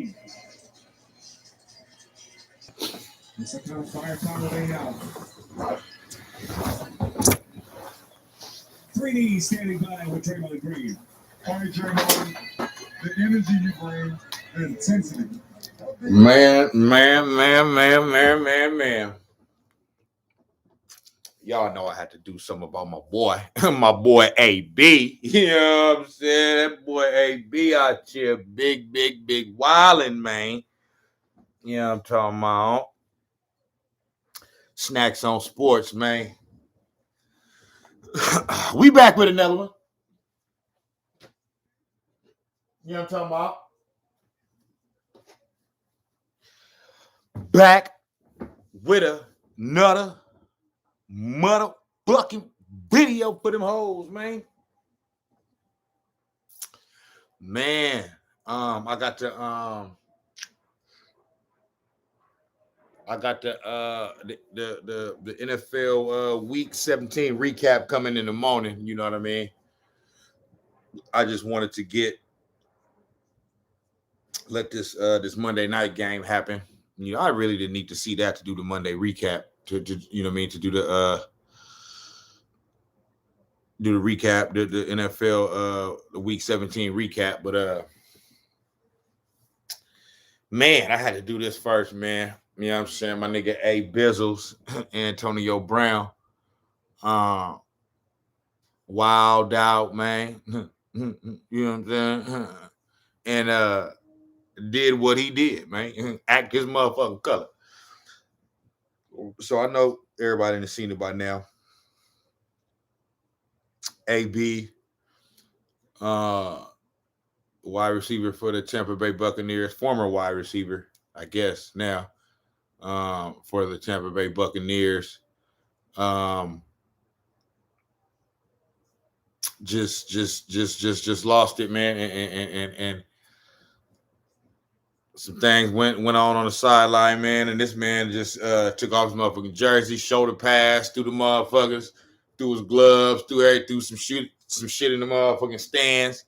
team. It's the kind of firepower they have. 3D standing by with Draymond Green. All right, Draymond, the energy you bring, the intensity. Man. Y'all know I had to do something about my boy, my boy AB. You know what I'm saying? That boy AB out here, big Wylin, man. You know what I'm talking about? Snax on Sportz, man. We back with another one. You know what I'm talking about? Back with another motherfucking video for them hoes, man. Man, I got the NFL week 17 recap coming in the morning. You know what I mean? I just wanted to let this Monday night game happen. You know, I really didn't need to see that to do the Monday recap. To you know what I mean? To do the recap, the NFL the week 17 recap. But man, I had to do this first, man. You know what I'm saying? My nigga A. Bizzles, Antonio Brown. Wild out, man. You know what I'm saying? And did what he did, man. Act his motherfucking color. So I know everybody in the scene by now. AB, wide receiver for the Tampa Bay Buccaneers, former wide receiver, I guess now, for the Tampa Bay Buccaneers. Just lost it, man, and some things went on the sideline, man, and this man just took off his motherfucking jersey, shoulder pass through the motherfuckers, through his gloves, through some shit in the motherfucking stands.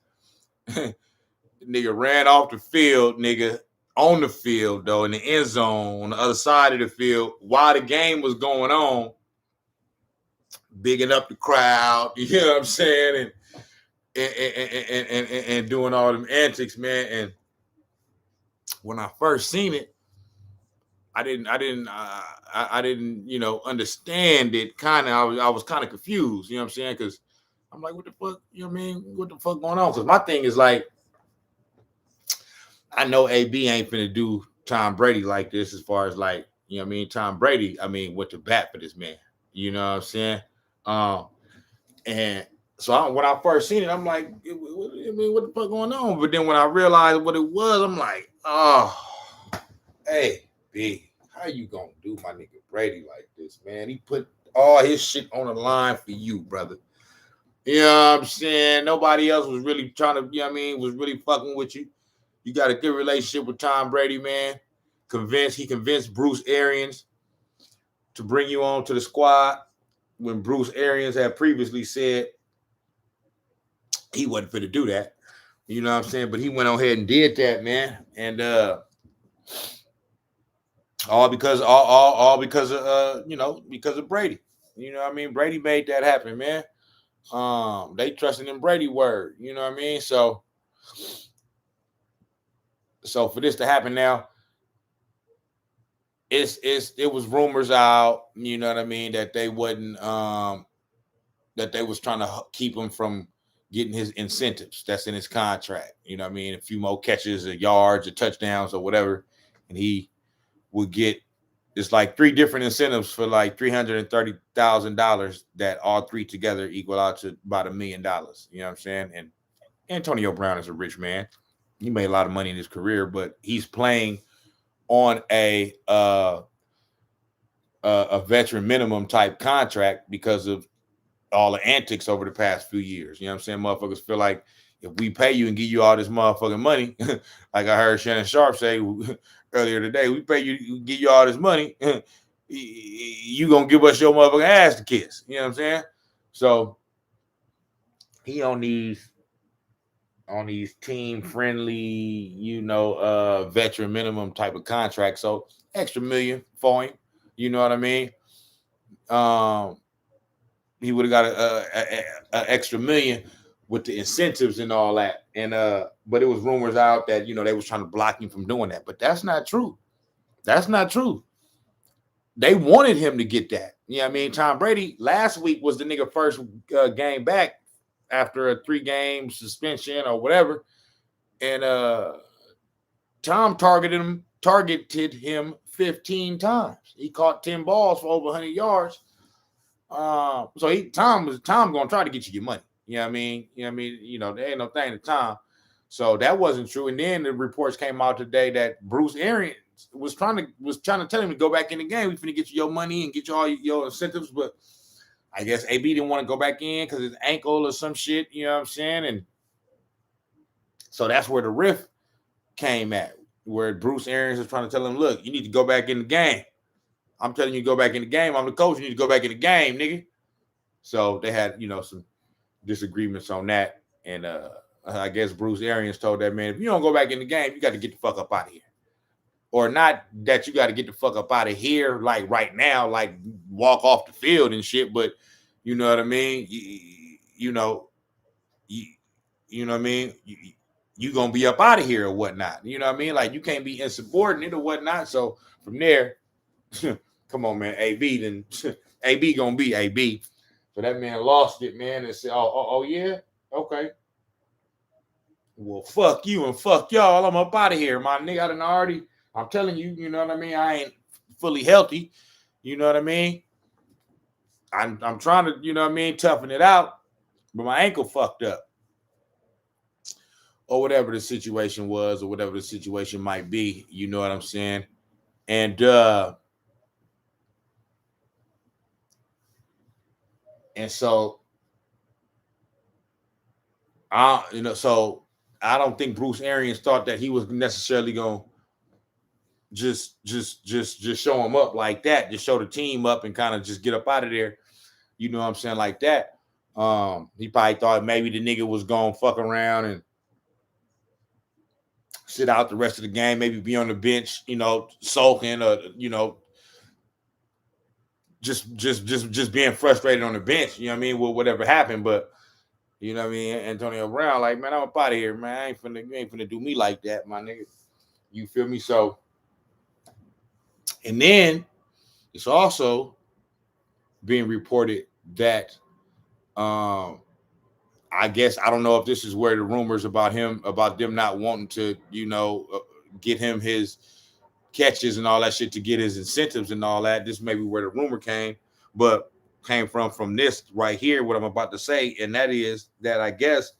Nigga ran off the field, nigga, on the field, though, in the end zone, on the other side of the field, while the game was going on, bigging up the crowd, you know what I'm saying, and doing all them antics, man. And when I first seen it, I didn't, you know, understand it. Kind of, I was kind of confused, you know what I'm saying? Because I'm like, what the fuck, you know what I mean? What the fuck going on? Because my thing is like, I know AB ain't finna do Tom Brady like this, as far as like, you know what I mean? Tom Brady, I mean, went to bat for this man, you know what I'm saying? And so when I first seen it, I'm like, I mean, what the fuck going on? But then when I realized what it was, I'm like, oh, hey, B, how you gonna do my nigga Brady like this, man? He put all his shit on the line for you, brother. You know what I'm saying? Nobody else was really trying to, you know what I mean, was really fucking with you. You got a good relationship with Tom Brady, man. He convinced Bruce Arians to bring you on to the squad when Bruce Arians had previously said he wasn't fit to do that. You know what I'm saying? But he went on ahead and did that, man. And all because of you know, because of Brady. You know what I mean? Brady made that happen, man. They trusted in Brady word, you know what I mean? So for this to happen now, it was rumors out, you know what I mean, that they wasn't that they was trying to keep him from getting his incentives that's in his contract. You know what I mean? A few more catches or yards or touchdowns or whatever. And he would get, it's like 3 different incentives for like $330,000 that all 3 together equal out to about $1 million. You know what I'm saying? And Antonio Brown is a rich man. He made a lot of money in his career, but he's playing on a veteran minimum type contract because of all the antics over the past few years. You know what I'm saying? Motherfuckers feel like if we pay you and give you all this motherfucking money, like I heard Shannon Sharp say earlier today, we pay you, give you all this money, you gonna give us your motherfucking ass to kiss. You know what I'm saying? So he on these on these team friendly, veteran minimum type of contracts. So extra million for him. You know what I mean? Um, he would have got a extra million with the incentives and all that. And but it was rumors out that they was trying to block him from doing that. But that's not true. That's not true. They wanted him to get that. You know what I mean? Tom Brady last week was the nigga first game back after a 3-game suspension or whatever. And Tom targeted him 15 times. He caught 10 balls for over 100 yards. So Tom gonna try to get you your money. You know what I mean? There ain't no thing to Tom. So that wasn't true. And then the reports came out today that Bruce Arians was trying to tell him to go back in the game. We finna get you your money and get you all your incentives, but I guess AB didn't want to go back in because his ankle or some shit. You know what I'm saying? And so that's where the rift came at, where Bruce Arians was trying to tell him, look, you need to go back in the game. I'm telling you to go back in the game. I'm the coach. You need to go back in the game, nigga. So they had, some disagreements on that. And I guess Bruce Arians told that man, if you don't go back in the game, you got to get the fuck up out of here. Or not that you got to get the fuck up out of here, like right now, like walk off the field and shit. But you know what I mean? You know what I mean? You going to be up out of here or whatnot. You know what I mean? Like you can't be insubordinate or whatnot. So from there, come on, man. AB gonna be AB. So that man lost it, man, and said, "Oh, yeah, okay. Well, fuck you and fuck y'all. I'm up out of here, my nigga. I'm telling you, you know what I mean. I ain't fully healthy. You know what I mean. I'm trying to, you know what I mean, toughen it out, but my ankle fucked up, or whatever the situation was, or whatever the situation might be. You know what I'm saying, and so so I don't think Bruce Arians thought that he was necessarily going to just show him up like that, just show the team up and kind of just get up out of there. You know what I'm saying? Like that. He probably thought maybe the nigga was going to fuck around and sit out the rest of the game, maybe be on the bench, sulking or, just being frustrated on the bench, you know what I mean, with whatever happened. But you know what I mean? Antonio Brown, like, man, I'm up out of here, man. You ain't finna do me like that, my nigga. You feel me? So, and then it's also being reported that, I guess, I don't know if this is where the rumors about them not wanting to, get him his catches and all that shit to get his incentives and all that. This may be where the rumor came from this right here, what I'm about to say, and that is that I guess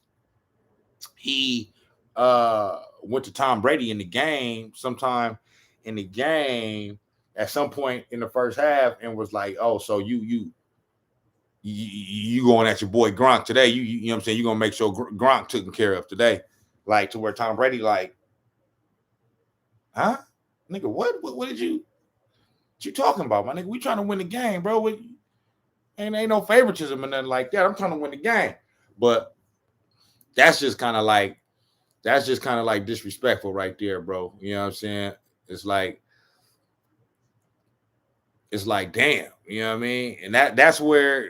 he went to Tom Brady in the game sometime in the game at some point in the first half and was like, oh, so you going at your boy Gronk today. You know what I'm saying? You're going to make sure Gronk taken care of today. Like to where Tom Brady like, huh? Nigga, what did you talking about, my nigga? We trying to win the game, bro. Ain't no favoritism or nothing like that. I'm trying to win the game. But that's just kind of like disrespectful right there, bro. You know what I'm saying? It's like, damn, you know what I mean? And that's where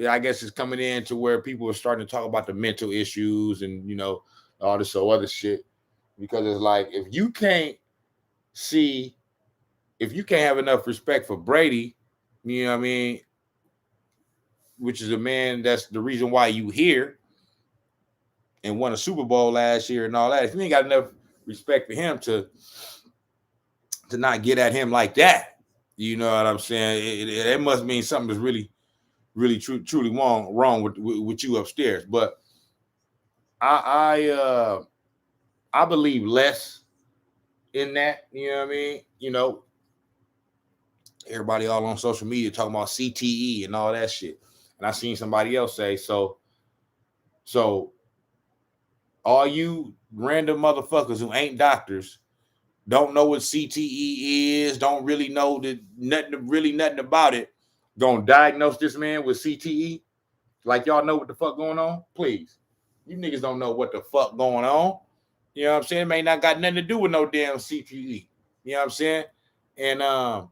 I guess it's coming in to where people are starting to talk about the mental issues and, all this other shit. Because it's like, if you can't have enough respect for Brady, you know what I mean? Which is a man that's the reason why you here and won a Super Bowl last year and all that. If you ain't got enough respect for him to not get at him like that, you know what I'm saying? It must mean something is really, really truly wrong with you upstairs. But I believe less in that. You know what I mean? Everybody all on social media talking about CTE and all that shit. And I seen somebody else say, so all you random motherfuckers who ain't doctors, don't know what CTE is, don't really know nothing about it, gonna diagnose this man with CTE like y'all know what the fuck going on? Please. You niggas don't know what the fuck going on. You know what I'm saying? It may not got nothing to do with no damn CTE. You know what I'm saying? And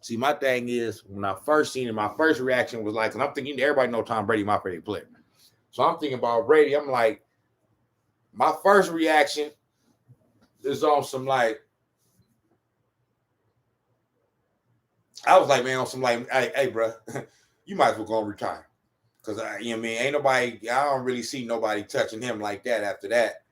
see, my thing is, when I first seen it, my first reaction was like, and I'm thinking everybody know Tom Brady, my favorite player. So I'm thinking about Brady. I'm like, my first reaction is on some like, I was like, man, on some like, hey bro, you might as well go and retire. Because, you know what I mean, ain't nobody, I don't really see nobody touching him like that after that.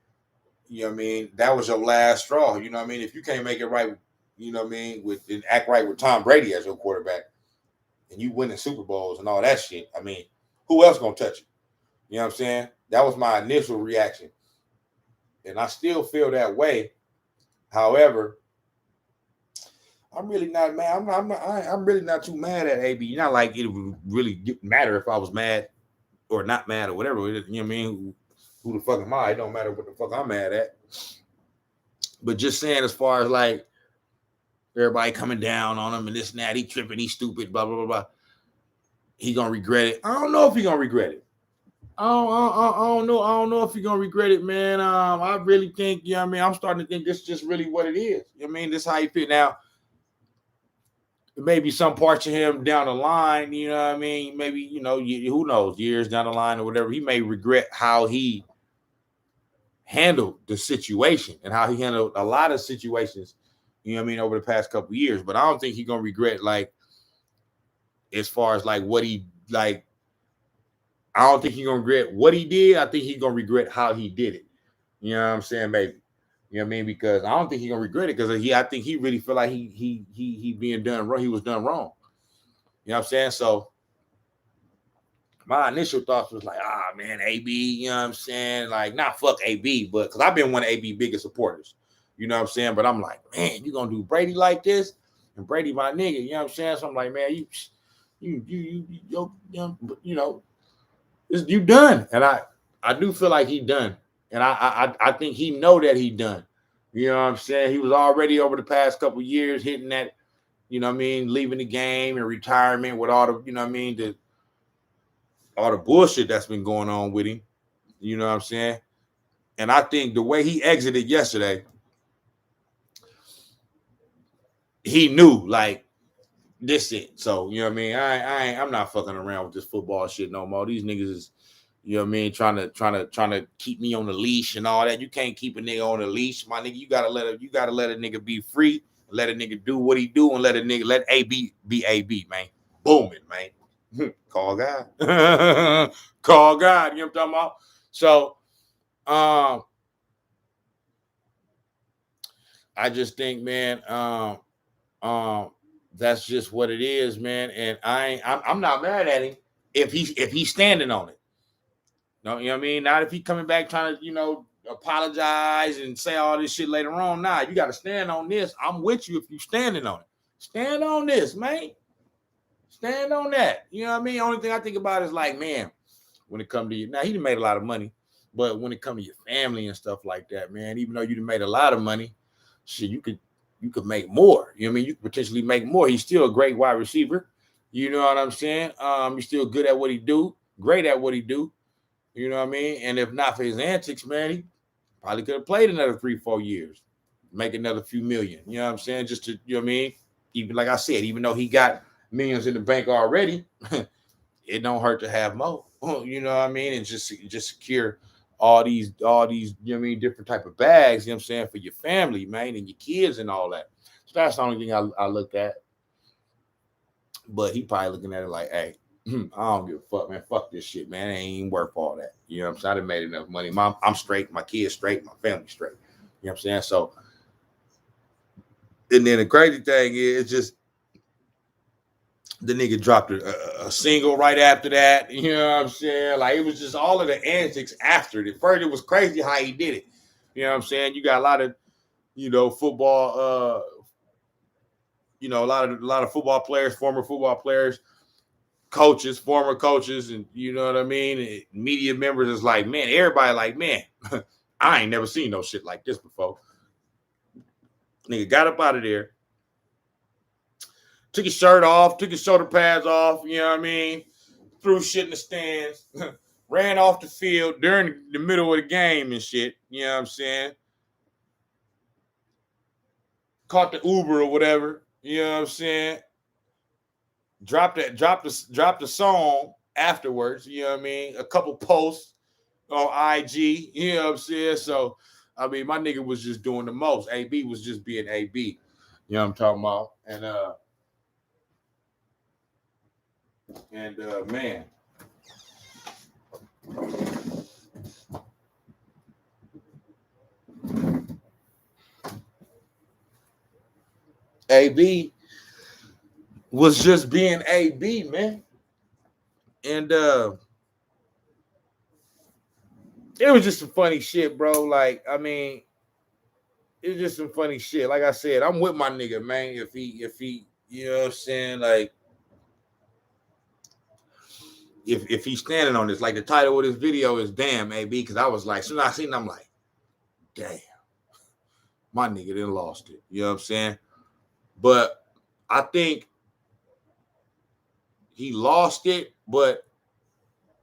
You know what I mean? That was your last straw. You know what I mean? If you can't make it right, you know what I mean, and act right with Tom Brady as your quarterback, and you winning Super Bowls and all that shit, I mean, who else gonna touch you? You know what I'm saying? That was my initial reaction. And I still feel that way. However, I'm really not mad. I'm really not too mad at AB. Not like it would really matter if I was mad or not mad or whatever. You know what I mean? Who the fuck am I? It don't matter what the fuck I'm mad at. But just saying, as far as like everybody coming down on him and this and that, he tripping, he stupid, blah blah blah blah. He gonna regret it. I don't know if he gonna regret it. I don't know. I don't know if he's gonna regret it, man. I really think, you know what I mean, I'm starting to think this is just really what it is. You know what I mean? This is how you feel now. Maybe some parts of him down the line, you know what I mean? Maybe, you know, who knows, years down the line or whatever, he may regret how he handled the situation and how he handled a lot of situations, you know what I mean, over the past couple of years. But I don't think he's gonna regret, like, as far as like what he like. I don't think he's gonna regret what he did. I think he's gonna regret how he did it. You know what I'm saying, baby? You know what I mean? Because I don't think he's gonna regret it, because I think he really feel like he being done wrong. He was done wrong. You know what I'm saying? So my initial thoughts was like, man, AB, you know what I'm saying? Like, not fuck AB, but because I've been one of AB's biggest supporters. You know what I'm saying? But I'm like, man, you gonna do Brady like this? And Brady my nigga, you know what I'm saying? So I'm like, man, you know, you done. And I do feel like he done. And I think he know that he done. You know what I'm saying? He was already over the past couple of years hitting that, you know what I mean, leaving the game and retirement with all the, you know what I mean, all the bullshit that's been going on with him. You know what I'm saying? And I think the way he exited yesterday, he knew, like, this it. So, you know what I mean? I'm not fucking around with this football shit no more. These niggas is, you know what I mean, trying to keep me on the leash and all that. You can't keep a nigga on the leash, my nigga. You gotta let a nigga be free, let a nigga do what he do, and let AB be AB, man. Booming, man. Call God. Call God. You know what I'm talking about? So I just think, man, that's just what it is, man. And I'm not mad at him if he's standing on it. No, you know what I mean? Not if he coming back trying to, you know, apologize and say all this shit later on. Nah, you got to stand on this. I'm with you if you standing on it. Stand on this, man. Stand on that. You know what I mean? Only thing I think about is like, man, when it comes to you, now he done made a lot of money, but when it comes to your family and stuff like that, man, even though you done made a lot of money, shit, you could make more. You know what I mean? You could potentially make more. He's still a great wide receiver. You know what I'm saying? He's still good at what he do, great at what he do. You know what I mean? And if not for his antics, man, he probably could have played another 3-4 years, make another few million. You know what I'm saying? Just to, you know what I mean? Even like I said, even though he got millions in the bank already, it don't hurt to have more. You know what I mean? And just secure all these, you know what I mean, different type of bags, you know what I'm saying, for your family, man, and your kids and all that. So that's the only thing I looked at. But he probably looking at it like, hey, I don't give a fuck, man. Fuck this shit, man. It ain't even worth all that. You know what I'm saying? I done made enough money. I'm straight. My kids straight. My family straight. You know what I'm saying? So, and then the crazy thing is just the nigga dropped a single right after that. You know what I'm saying? Like, it was just all of the antics after it. At first, it was crazy how he did it. You know what I'm saying? You got a lot of, you know, football, you know, a lot of football players, former football players, coaches, former coaches, and you know what I mean? And media members is like, man, everybody like, man, I ain't never seen no shit like this before. Nigga got up out of there, took his shirt off, took his shoulder pads off, you know what I mean? Threw shit in the stands, ran off the field during the middle of the game and shit. You know what I'm saying? Caught the Uber or whatever. You know what I'm saying? Dropped the song afterwards. You know what I mean? A couple posts on IG. You know what I'm saying? So, I mean, my nigga was just doing the most. AB was just being AB. You know what I'm talking about? And man. AB was just being AB, man. And it was just some funny shit, bro. Like, I mean, it was just some funny shit. Like I said, I'm with my nigga, man. If he, you know what I'm saying? Like, if he's standing on this, like the title of this video is "Damn AB," because I was like, as soon as I seen it, I'm like, damn, my nigga then lost it. You know what I'm saying? But I think he lost it, but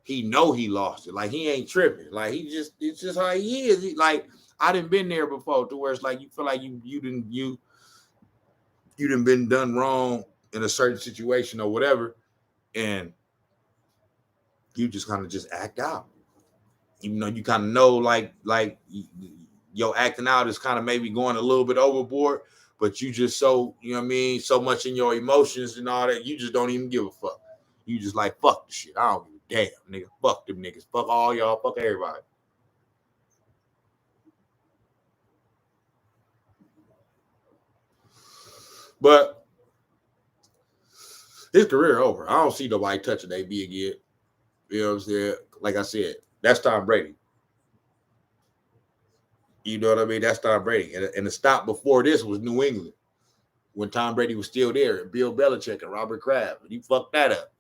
he know he lost it. Like, he ain't tripping. Like, it's just how he is. Like, I done been there before to where it's like you feel like you done been done wrong in a certain situation or whatever, and you just kind of just act out. Even though you kind of know like your acting out is kind of maybe going a little bit overboard, but you just so, you know what I mean, so much in your emotions and all that, you just don't even give a fuck. You just like, fuck the shit. I don't give a damn, nigga. Fuck them niggas. Fuck all y'all. Fuck everybody. But his career over. I don't see nobody touching AB again. You know what I'm saying? Like I said, that's Tom Brady. You know what I mean? That's Tom Brady. And the stop before this was New England when Tom Brady was still there, and Bill Belichick and Robert Kraft. And he fucked that up.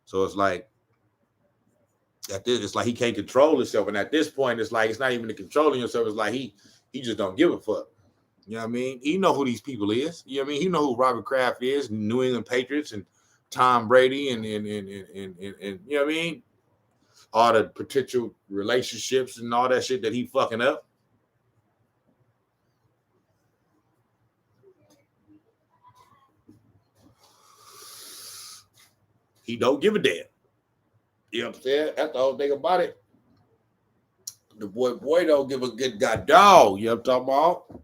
So it's like, it's like he can't control himself. And at this point, it's like, it's not even the controlling himself. It's like he just don't give a fuck. You know what I mean? He know who these people is. You know what I mean? He know who Robert Kraft is, New England Patriots, and Tom Brady, and you know what I mean? All the potential relationships and all that shit that he fucking up. He don't give a damn. You know what I'm saying? That's the whole thing about it. The boy don't give a good god dog. You know what I'm talking about?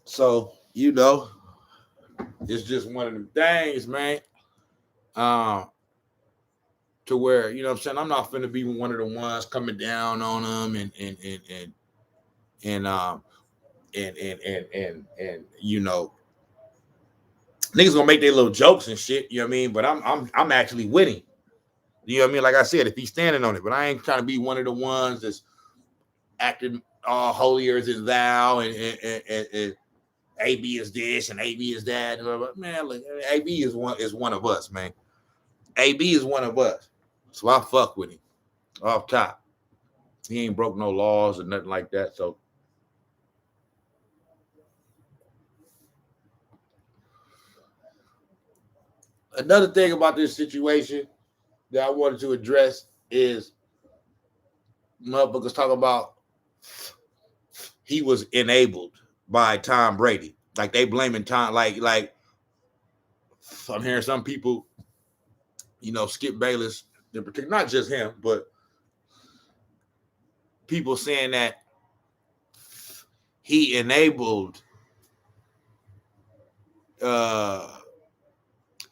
So, you know, it's just one of them things, man. To where, you know what I'm saying, I'm not finna be one of the ones coming down on them and you know, niggas gonna make their little jokes and shit, you know what I mean? But I'm actually winning. You know what I mean? Like I said, if he's standing on it, but I ain't trying to be one of the ones that's acting all holier than thou and AB is this and AB is that. Man, look, AB is one of us, man. AB is one of us. So I fuck with him off top. He ain't broke no laws or nothing like that. So another thing about this situation that I wanted to address is motherfuckers talk about he was enabled by Tom Brady. Like, they blaming Tom, like I'm hearing some people, you know, Skip Bayless in particular, not just him, but people saying that he enabled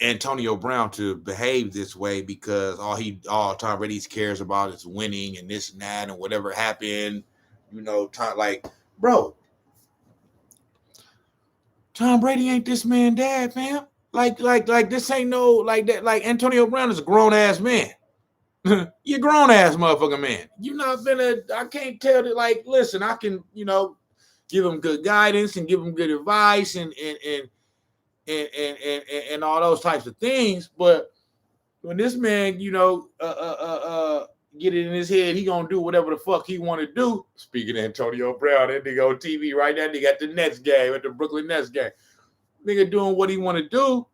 Antonio Brown to behave this way because all Tom Brady cares about is winning and this and that and whatever happened, you know, like, bro, Tom Brady ain't this man dad, fam. Like this ain't no like that. Like, Antonio Brown is a grown ass man. You're grown ass motherfucking man. You're not finna. I can't tell that. Like, listen, I can, you know, give him good guidance and give him good advice and all those types of things. But when this man, you know, get it in his head, he gonna do whatever the fuck he want to do. Speaking of Antonio Brown, that nigga on TV right now, nigga at the Nets game, at the Brooklyn Nets game, nigga doing what he want to do.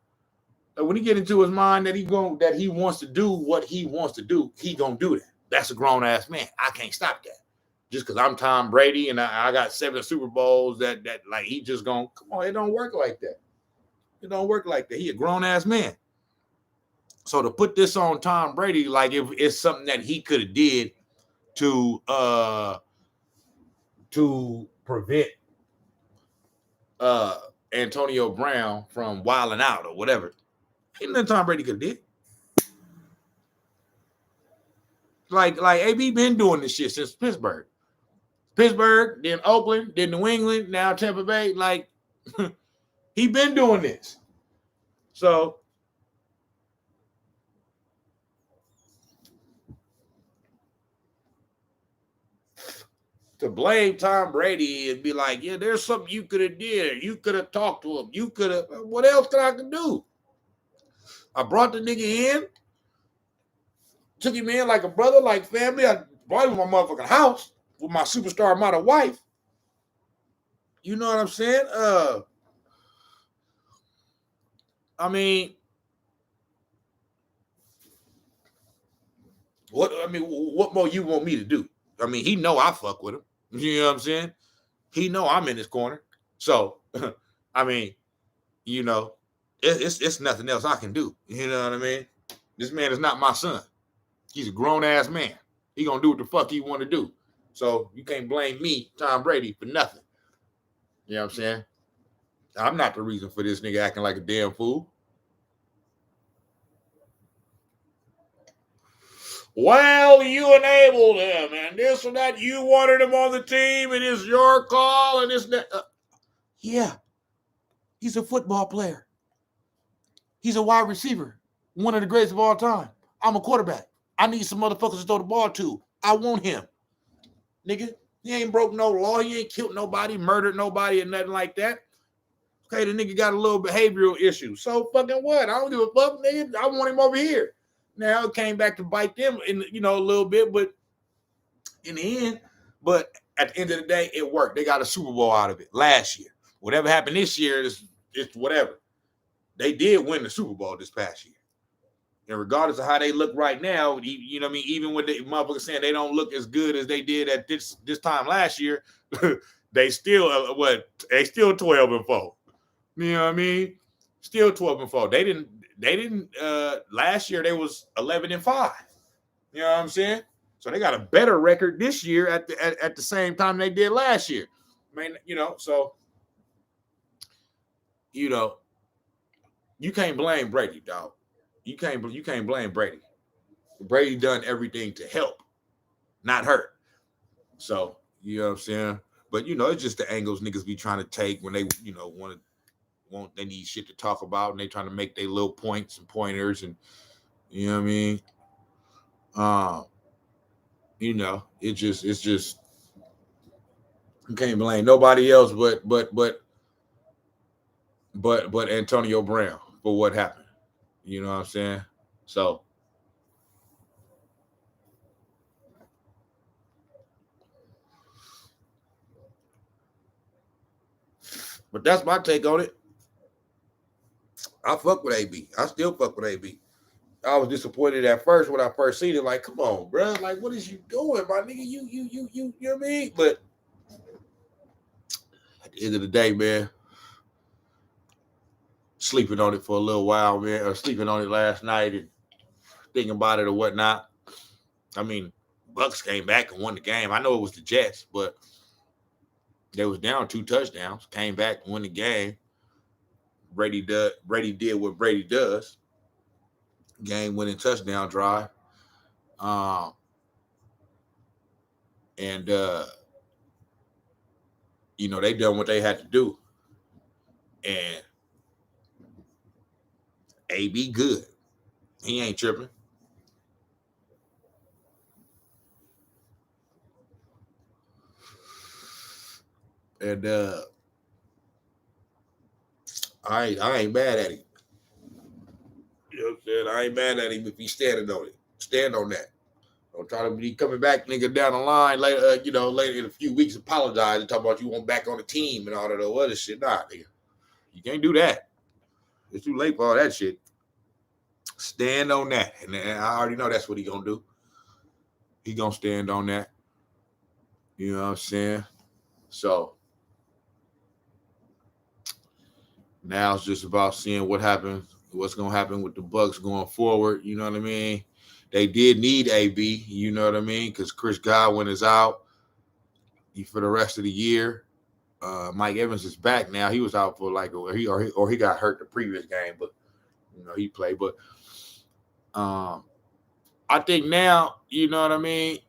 When he get into his mind that he wants to do what he wants to do, he gonna do that. That's a grown ass man. I can't stop that. Just because I'm Tom Brady and I got 7 Super Bowls, that like he just gonna come on. It don't work like that. It don't work like that. He a grown ass man. So to put this on Tom Brady, like if it's something that he could have did to prevent Antonio Brown from wilding out or whatever, ain't nothing Tom Brady could have did. Like AB been doing this shit since Pittsburgh, then Oakland, then New England, now Tampa Bay. Like he been doing this. So to blame Tom Brady and be like, yeah, there's something you could have did. You could have talked to him. You could have. What else could I do? I brought the nigga in, took him in like a brother, like family. I brought him to my motherfucking house with my superstar model wife. You know what I'm saying? I mean, what more you want me to do? I mean, he know I fuck with him. You know what I'm saying? He know I'm in his corner. So, I mean, you know, it's nothing else I can do. You know what I mean? This man is not my son. He's a grown-ass man. He gonna do what the fuck he want to do. So you can't blame me, Tom Brady, for nothing. You know what I'm saying? I'm not the reason for this nigga acting like a damn fool. Well, you enabled him, and this and that. You wanted him on the team, and it's your call, and this and that. Yeah, he's a football player. He's a wide receiver, one of the greatest of all time. I'm a quarterback. I need some motherfuckers to throw the ball to. I want him. Nigga, he ain't broke no law. He ain't killed nobody, murdered nobody, or nothing like that. Okay, the nigga got a little behavioral issue. So fucking what? I don't give a fuck, nigga. I want him over here. Now it came back to bite them in, a little bit, but in the end, but at the end of the day, it worked. They got a Super Bowl out of it last year. Whatever happened this year is whatever. They did win the Super Bowl this past year. And regardless of how they look right now, you know what I mean? Even with the motherfuckers saying they don't look as good as they did at this time last year, they still They still 12-4. You know what I mean? Still 12-4. They didn't last year they was 11-5. You know what I'm saying? So they got a better record this year at the same time they did last year. I mean, so you can't blame Brady, dog. You can't blame Brady. Brady done everything to help, not hurt. So, you know what I'm saying? But it's just the angles niggas be trying to take when they, they need shit to talk about and they trying to make their little points and pointers and you know what I mean? It's just you can't blame nobody else but Antonio Brown for what happened. You know what I'm saying? So but that's my take on it. I fuck with AB. I still fuck with AB. I was disappointed at first when I first seen it. Like, come on, bro. Like, what is you doing, my nigga? You know what I mean? But at the end of the day, man, sleeping on it for a little while, man, or sleeping on it last night and thinking about it or whatnot. I mean, Bucks came back and won the game. I know it was the Jets, but they was down 2 touchdowns, came back and won the game. Brady did what Brady does. Game-winning touchdown drive. And they done what they had to do. And AB good. He ain't tripping. And I ain't mad at him. You know what I'm saying? I ain't mad at him if he's standing on it. Stand on that. Don't try to be coming back, nigga, down the line later, later in a few weeks, apologize and talk about you want back on the team and all that other shit. Nah, nigga. You can't do that. It's too late for all that shit. Stand on that. And I already know that's what he gonna do. He gonna stand on that. You know what I'm saying? So now it's just about seeing what happens, what's gonna happen with the Bucks going forward. You know what I mean? They did need AB, you know what I mean? Because Chris Godwin is out for the rest of the year. Mike Evans is back now. He was out for like he got hurt the previous game, but you know he played. But I think now, you know what I mean.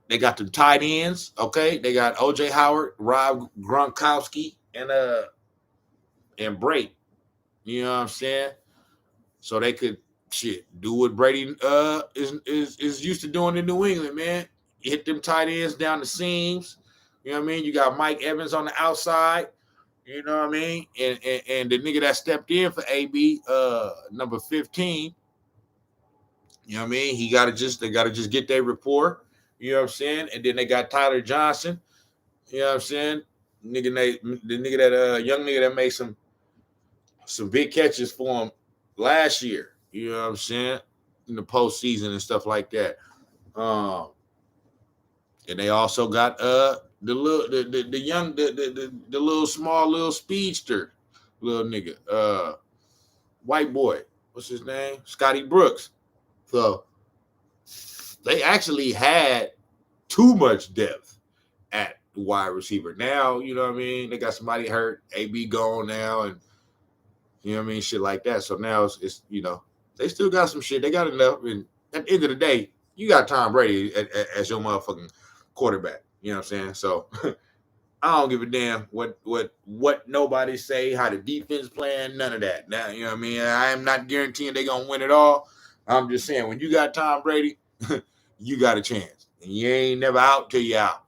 They got the tight ends. Okay, they got OJ Howard, Rob Gronkowski, and Brady. You know what I'm saying? So they could do what Brady is used to doing in New England, man. Hit them tight ends down the seams. You know what I mean? You got Mike Evans on the outside. You know what I mean? And the nigga that stepped in for AB, number 15. You know what I mean? They gotta just get their rapport. You know what I'm saying? And then they got Tyler Johnson. You know what I'm saying? The young nigga that made some big catches for him last year. You know what I'm saying? In the postseason and stuff like that. And they also got the little small little speedster little nigga, white boy. What's his name? Scotty Brooks. So they actually had too much depth at wide receiver. Now, you know what I mean? They got somebody hurt, AB gone now, and you know what I mean? Shit like that. So now it's you know, they still got some shit. They got enough. And at the end of the day, you got Tom Brady as your motherfucking quarterback. You know what I'm saying? So I don't give a damn what nobody say, how the defense playing, none of that. Now, you know what I mean? I am not guaranteeing they're gonna win it all. I'm just saying when you got Tom Brady, you got a chance. And you ain't never out till you out.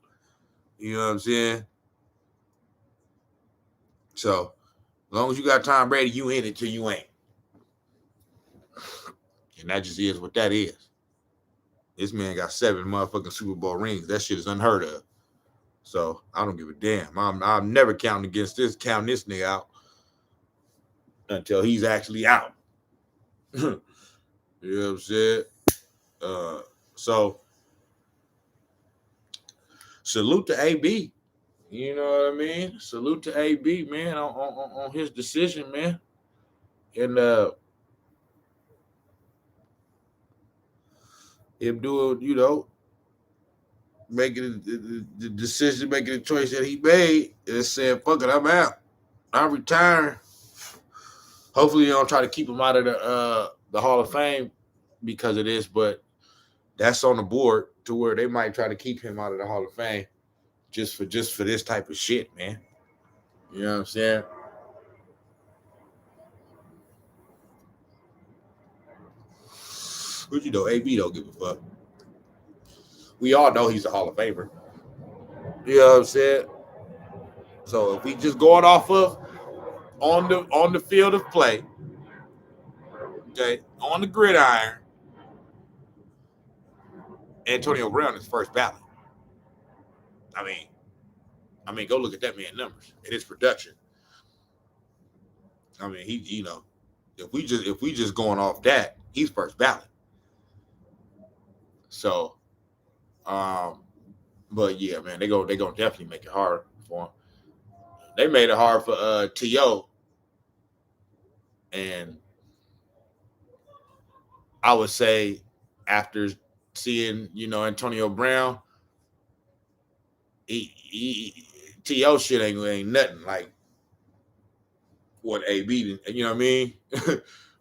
You know what I'm saying? So as long as you got Tom Brady, you in it till you ain't. And that just is what that is. This man got 7 motherfucking Super Bowl rings. That shit is unheard of. So I don't give a damn. I'm never counting this nigga out until he's actually out. You know what I'm saying? So salute to AB. You know what I mean? Salute to AB, man, on his decision, man. And him doing, you know, making the decision, making the choice that he made, and saying, "Fuck it, I'm out. I'm retiring." Hopefully, you don't try to keep him out of the Hall of Fame because of this, but that's on the board to where they might try to keep him out of the Hall of Fame just for this type of shit, man. You know what I'm saying? But you know, AB don't give a fuck. We all know he's a Hall of Famer. You know what I'm saying? So if we just going off of on the field of play, okay, on the gridiron, Antonio Brown is first ballot. I mean, go look at that man's numbers and his production. I mean, he, you know, if we just going off that, he's first ballot. So, but yeah, man, they gonna definitely make it hard for him. They made it hard for T.O. And I would say after seeing, you know, Antonio Brown, T.O. shit ain't nothing like what AB did, you know what I mean?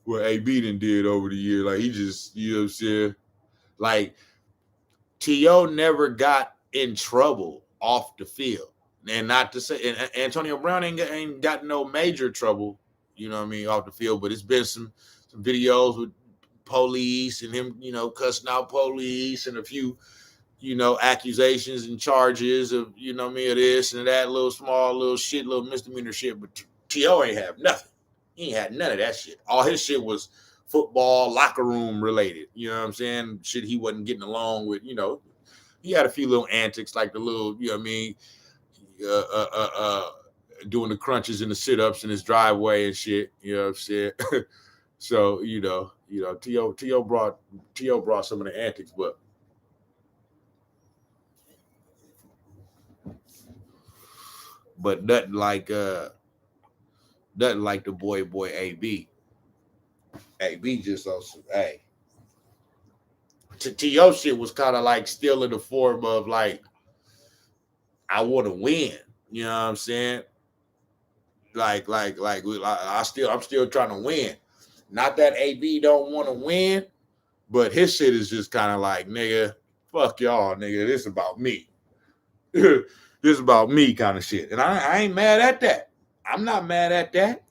What AB did over the year. Like he just, you know what I'm saying? Like T.O. never got in trouble off the field. And not to say, and Antonio Brown ain't got no major trouble, you know what I mean, off the field, but it's been some videos with police and him, you know, cussing out police and a few, you know, accusations and charges of, you know what I mean, of this and that little small little shit, little misdemeanor shit. But T.O. ain't have nothing. He ain't had none of that shit. All his shit was football, locker room related. You know what I'm saying? Shit he wasn't getting along with, you know. He had a few little antics like the little, you know what I mean, doing the crunches and the sit-ups in his driveway and shit. You know what I'm saying? So, you know, You know, T.O. brought some of the antics, but nothing like the boy AB. AB just also hey. T.O. shit was kind of like still in the form of like I want to win. You know what I'm saying? I'm still trying to win. Not that AB don't want to win, but his shit is just kind of like, nigga, fuck y'all, nigga. This about me. This is about me kind of shit. And I ain't mad at that. I'm not mad at that.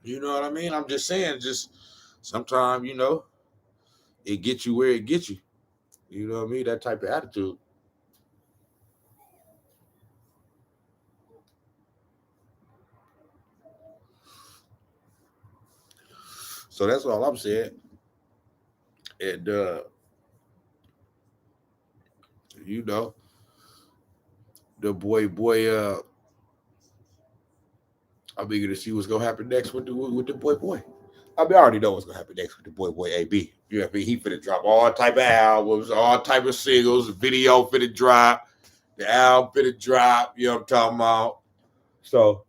You know what I mean? I'm just saying, just sometimes, you know, it gets you where it gets you. You know what I mean? That type of attitude. So that's all I'm saying. And you know, the boy, I'm eager to see what's gonna happen next with the boy. I mean, I already know what's gonna happen next with the boy AB. You know what I mean? He finna drop all type of albums, all type of singles, video finna drop, the album finna drop. You know what I'm talking about? So,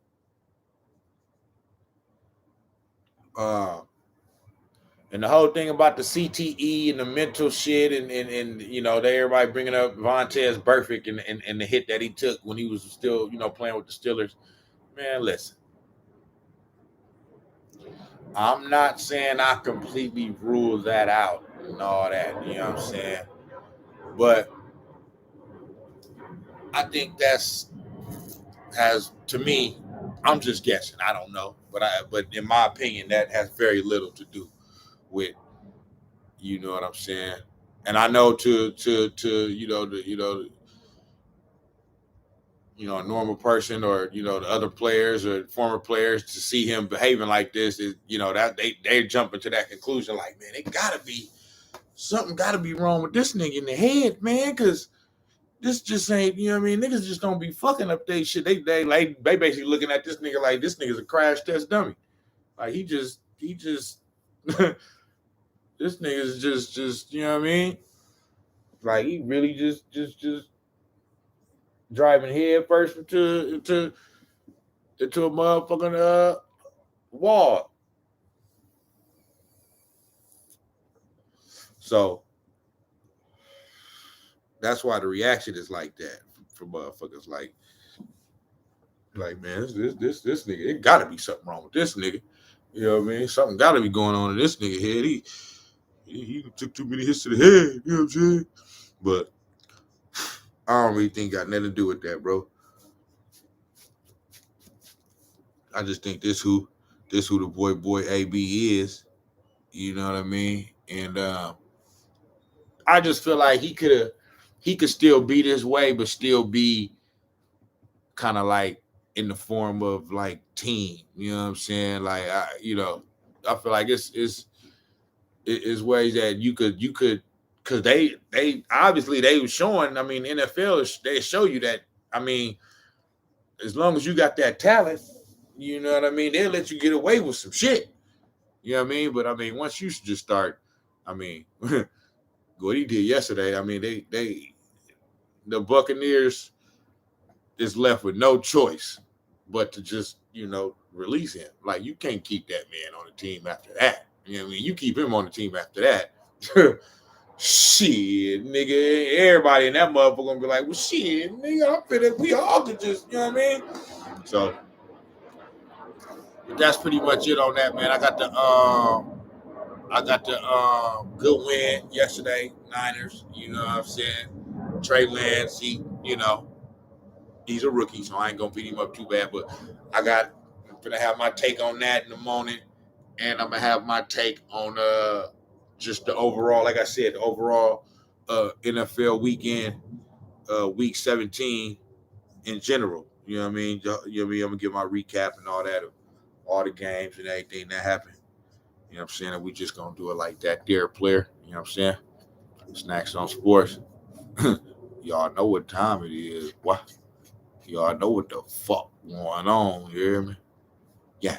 and the whole thing about the CTE and the mental shit, and you know, everybody bringing up Vontaze Burfict and the hit that he took when he was still, you know, playing with the Steelers. Man, listen. I'm not saying I completely rule that out and all that, you know what I'm saying? But I think has to me, I'm just guessing. I don't know, but in my opinion, that has very little to do with, you know what I'm saying. And I know to a normal person, or the other players or former players, to see him behaving like this is, that they jump into that conclusion like, man, it gotta be something, gotta be wrong with this nigga in the head, man, because this just ain't, you know what I mean? Niggas just don't be fucking up they shit. They basically looking at this nigga like this nigga's a crash test dummy. Like he just this nigga's just you know what I mean? Like he really just driving head first into a motherfucking wall. So that's why the reaction is like that from motherfuckers. Like man, this nigga, it gotta be something wrong with this nigga. You know what I mean? Something gotta be going on in this nigga head. He took too many hits to the head. You know what I'm saying? But I don't really think got nothing to do with that, bro. I just think this who the boy AB is. You know what I mean? And I just feel like he could still be this way, but still be kind of like in the form of like team. You know what I'm saying? Like I feel like it's ways that you could because they obviously they were showing. I mean, NFL they show you that. I mean, as long as you got that talent, you know what I mean, they'll let you get away with some shit. You know what I mean? But I mean, once you just start, I mean, what he did yesterday. I mean, the Buccaneers is left with no choice but to just release him. Like you can't keep that man on the team after that. You know what I mean? You keep him on the team after that. Shit, nigga, everybody in that motherfucker gonna be like, well, shit, nigga, I'm finna, we all could just, you know what I mean? So that's pretty much it on that, man. I got the good win yesterday, Niners. You know what I'm saying? Trey Lance, he's a rookie, so I ain't gonna beat him up too bad. But I'm gonna have my take on that in the morning, and I'm gonna have my take on just the overall, like I said, the overall NFL weekend, week 17 in general. You know what I mean? You know what I mean? I'm gonna give my recap and all that of all the games and everything that happened. You know what I'm saying? And we just gonna do it like that, dear player. You know what I'm saying? Snax on Sports. Y'all know what time it is. What? Y'all know what the fuck going on. You hear me? Yeah.